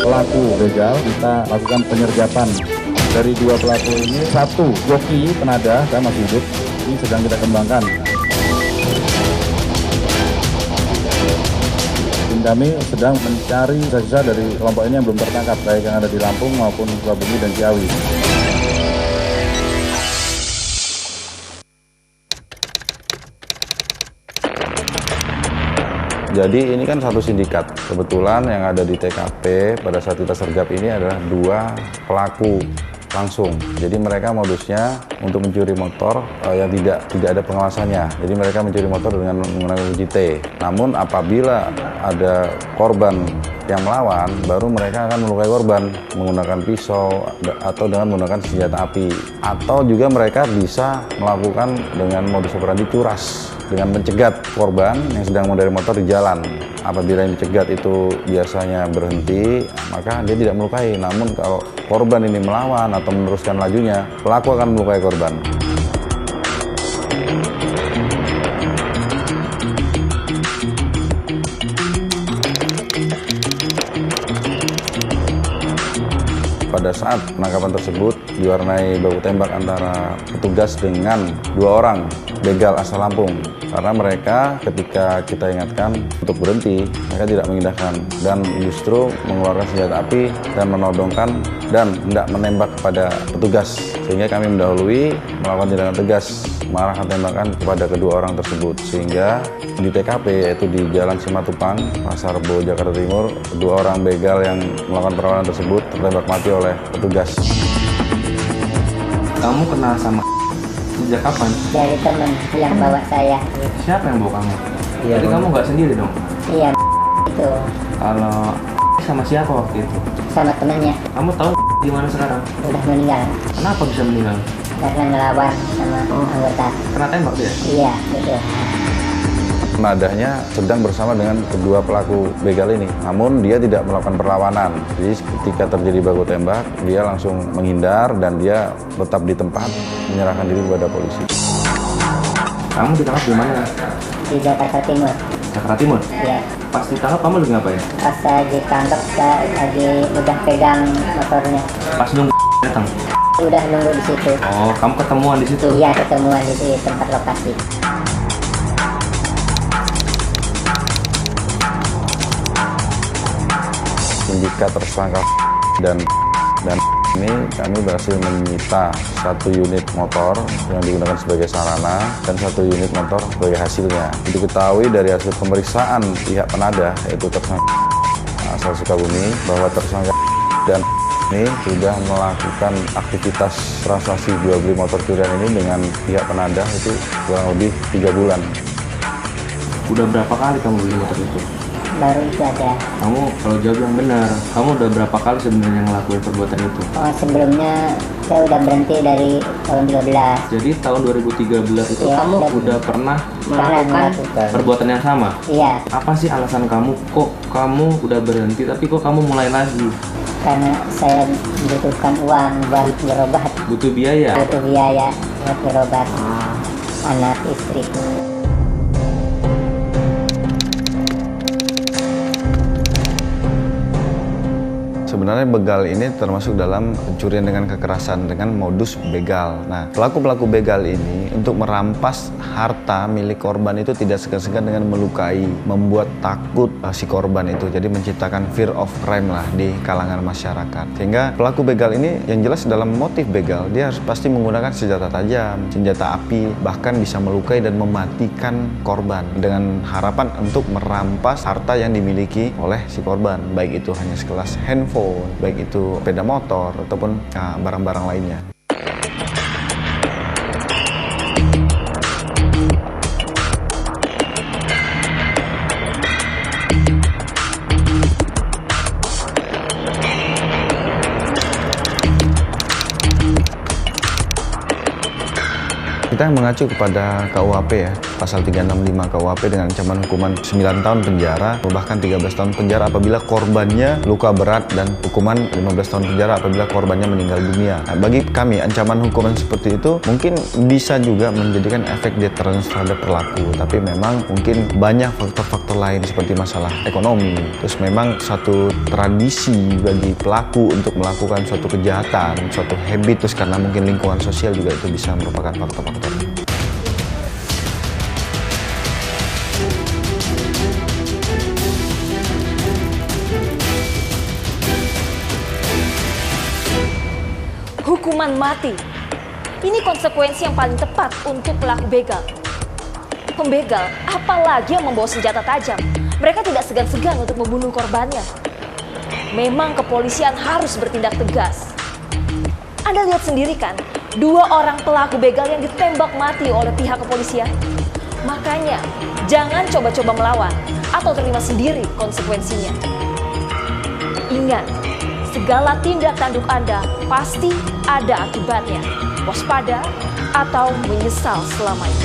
pelaku begal. Kita lakukan penyergapan dari 2 pelaku ini. 1 joki penada, saya masih hidup, ini sedang kita kembangkan. Tim kami sedang mencari sisa-sisa dari kelompok ini yang belum tertangkap, baik yang ada di Lampung maupun Sukabumi dan Ciawi. Jadi ini kan satu sindikat. Kebetulan yang ada di TKP pada saat kita sergap ini adalah 2 pelaku langsung. Jadi mereka modusnya untuk mencuri motor yang tidak ada pengawasannya. Jadi mereka mencuri motor dengan menggunakan kunci T. Namun apabila ada korban yang melawan, baru mereka akan melukai korban menggunakan pisau atau dengan menggunakan senjata api. Atau juga mereka bisa melakukan dengan modus operandi curas, dengan mencegat korban yang sedang mengendarai motor di jalan. Apabila yang dicegat itu biasanya berhenti, maka dia tidak melukai. Namun kalau korban ini melawan atau meneruskan lajunya, pelaku akan melukai korban. Pada saat penangkapan tersebut diwarnai baku tembak antara petugas dengan 2 orang begal asal Lampung, karena mereka ketika kita ingatkan untuk berhenti, mereka tidak mengindahkan dan justru mengeluarkan senjata api dan menodongkan dan hendak menembak kepada petugas, sehingga kami mendahului melakukan tindakan tegas mengarahkan tembakan kepada kedua orang tersebut, sehingga di TKP yaitu di Jalan Simatupang, Pasar Rebo, Jakarta Timur, 2 orang begal yang melakukan perlawanan tersebut tertembak mati oleh petugas. Kamu kenal sama sejak kapan? Dari teman yang bawa saya. Siapa yang bawa kamu? Iya, Jadi kamu nggak sendiri dong? Iya, itu Kalau sama siapa waktu itu? sama temennya Kamu tahu di mana sekarang? udah meninggal Kenapa bisa meninggal? karena ngelawan sama anggota. Kena tembak dia? Iya, betul. Nadahnya sedang bersama dengan kedua pelaku begal ini, namun dia tidak melakukan perlawanan. Jadi ketika terjadi baku tembak, dia langsung menghindar dan dia tetap di tempat menyerahkan diri kepada polisi. Kamu ditangkap di mana? Di Jakarta Timur. Jakarta Timur? Iya. Pas ditangkap kamu lagi ngapain? Pas saya ditangkap, saya lagi udah pegang motornya. Pas nunggu datang? Udah nunggu di situ. Oh, kamu ketemuan di situ? Iya, ketemuan di tempat lokasi. Sindikat tersangka dan ini kami berhasil menyita 1 unit motor yang digunakan sebagai sarana dan 1 unit motor sebagai hasilnya. Diketahui dari hasil pemeriksaan pihak penada, yaitu tersangka asal Sukabumi, bahwa tersangka dan ini sudah melakukan aktivitas transaksi jual beli motor curian ini dengan pihak penada itu kurang lebih 3 bulan. Udah berapa kali kamu beli motor itu? Baru itu aja. Kamu kalau jawab yang benar, kamu udah berapa kali sebenarnya ngelakuin perbuatan itu? Oh, sebelumnya saya udah berhenti dari tahun 12. Jadi tahun 2013 itu Iya, kamu udah. udah pernah Pernah melakukan melakukan. perbuatan yang sama? Iya, Apa sih alasan kamu kok kamu udah berhenti tapi kok kamu mulai lagi? karena saya membutuhkan uang buat berobat. Butuh biaya? Butuh biaya buat berobat anak istri. Sebenarnya begal ini termasuk dalam pencurian dengan kekerasan dengan modus begal. Nah, pelaku-pelaku begal ini untuk merampas harta milik korban itu tidak segan-segan dengan melukai, membuat takut si korban itu. Jadi menciptakan fear of crime lah di kalangan masyarakat. Sehingga pelaku begal ini yang jelas dalam motif begal, dia harus pasti menggunakan senjata tajam, senjata api, bahkan bisa melukai dan mematikan korban dengan harapan untuk merampas harta yang dimiliki oleh si korban, baik itu hanya sekelas handphone, baik itu sepeda motor ataupun barang-barang lainnya. Kita mengacu kepada KUHP ya, pasal 365 KUHP dengan ancaman hukuman 9 tahun penjara, bahkan 13 tahun penjara apabila korbannya luka berat dan hukuman 15 tahun penjara apabila korbannya meninggal dunia. Nah, bagi kami ancaman hukuman seperti itu mungkin bisa juga menjadikan efek deterrence terhadap pelaku, tapi memang mungkin banyak faktor-faktor lain seperti masalah ekonomi. Terus memang satu tradisi bagi pelaku untuk melakukan suatu kejahatan, suatu habit, terus karena mungkin lingkungan sosial juga itu bisa merupakan faktor-faktor. Hukuman mati. Ini konsekuensi yang paling tepat untuk pelaku begal. Pembegal, apalagi yang membawa senjata tajam, mereka tidak segan-segan untuk membunuh korbannya. Memang kepolisian harus bertindak tegas. Anda lihat sendiri kan, 2 orang pelaku begal yang ditembak mati oleh pihak kepolisian. Makanya, jangan coba-coba melawan atau terima sendiri konsekuensinya. Ingat, segala tindak tanduk Anda pasti ada akibatnya. Waspada atau menyesal selamanya.